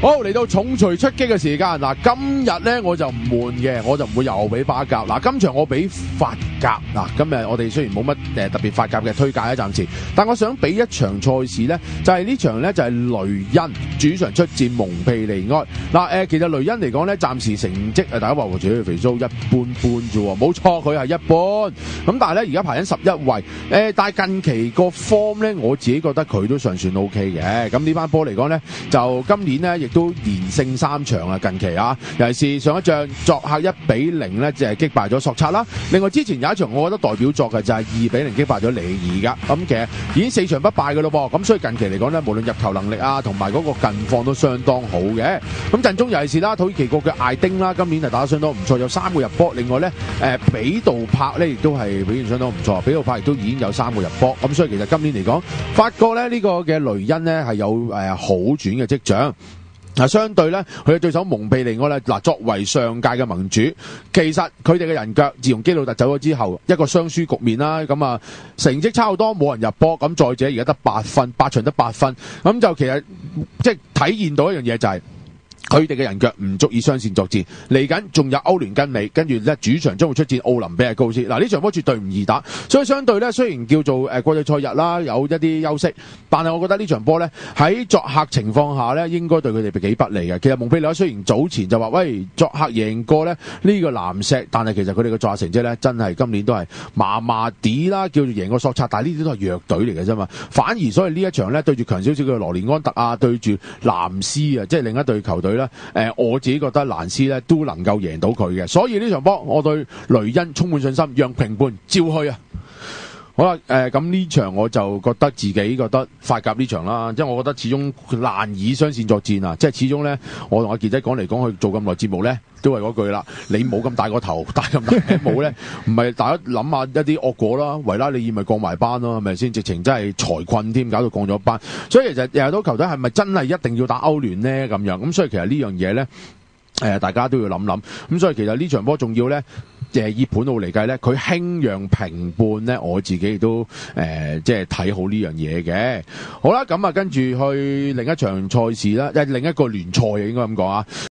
好，嚟到重錘出擊嘅時間嗱，今日咧我就唔悶嘅，我就唔會又俾巴甲嗱，今場我俾法甲嗱，今日我哋雖然冇乜特別法甲嘅推介啊，暫時，但我想俾一場賽事咧，就係呢場咧就係雷恩主場出戰蒙彼利埃嗱，其實雷恩嚟講咧，暫時成績大家話我自己肥蘇一般般啫喎，冇錯佢係一般，咁但係咧而家排緊11位，但係近期個 form 咧，我自己覺得佢都尚算 OK 嘅，咁呢班波嚟講咧，就今年咧亦都連勝3場啊！近期啊，尤其是上一仗作客1-0咧，就係擊敗咗索察啦。另外之前有一場，我覺得代表作嘅就係2-0擊敗咗里爾噶。咁其實已經4場不敗嘅咯噃。咁所以近期嚟講咧，無論入球能力啊，同埋嗰個近況都相當好嘅。咁陣中尤其是啦，土耳其國嘅艾丁啦，今年係打得相當唔錯，有3個入波。另外咧，比杜柏咧亦都係表現相當唔錯，比杜柏亦都已經有3個入波。咁所以其實今年嚟講，法國咧呢個嘅雷恩咧係有好轉嘅跡象。相對咧，佢嘅對手蒙彼利埃咧，作為上屆嘅盟主，其實佢哋嘅人腳，自從基魯特走咗之後，一個雙輸局面啦，咁啊成績差好多，冇人入波，咁再者而家得8分，8場得8分，咁就其實即係體現到一樣嘢就係。佢哋嘅人腳唔足以雙線作戰，嚟緊仲有歐聯跟尾，跟住咧主場將會出戰奧林比亞高斯。嗱呢場波絕對唔易打，所以相對咧雖然叫做國際賽日啦，有一啲休息，但係我覺得呢場波咧喺作客情況下咧，應該對佢哋幾不利嘅。其實蒙彼利埃雖然早前就話喂作客贏過咧呢個藍石，但係其實佢哋嘅作客成績咧真係今年都係麻麻地啦，叫做贏過索察，但係呢啲都係弱隊嚟嘅啫嘛。反而所以呢一場咧對住強少少嘅羅連安特啊，對住藍斯啊，即係另一隊球隊。我自己覺得蘭斯咧都能夠贏到佢嘅，所以呢場波我對雷恩充滿信心，讓平半照去啊！好啦，咁呢場我就覺得自己覺得法甲呢場啦，即係我覺得始終難以雙線作戰啊！即係始終咧，我同阿傑仔講嚟講去做咁耐節目咧，都係嗰句啦，你冇咁大個頭，戴咁大頂帽咧，唔係大家諗下一啲惡果啦，維拉利爾咪降埋班咯，係咪先？直情真係財困添，搞到降咗班。所以其實日日都球隊係咪真係一定要打歐聯咧？咁樣咁，所以其實呢樣嘢咧，大家都要諗諗。咁所以其實呢場波仲要咧。以盤路嚟計咧，佢輕讓平半咧，我自己亦都即係睇好呢樣嘢嘅。好啦，咁啊跟住去另一場賽事啦，另一個聯賽應該咁講啊。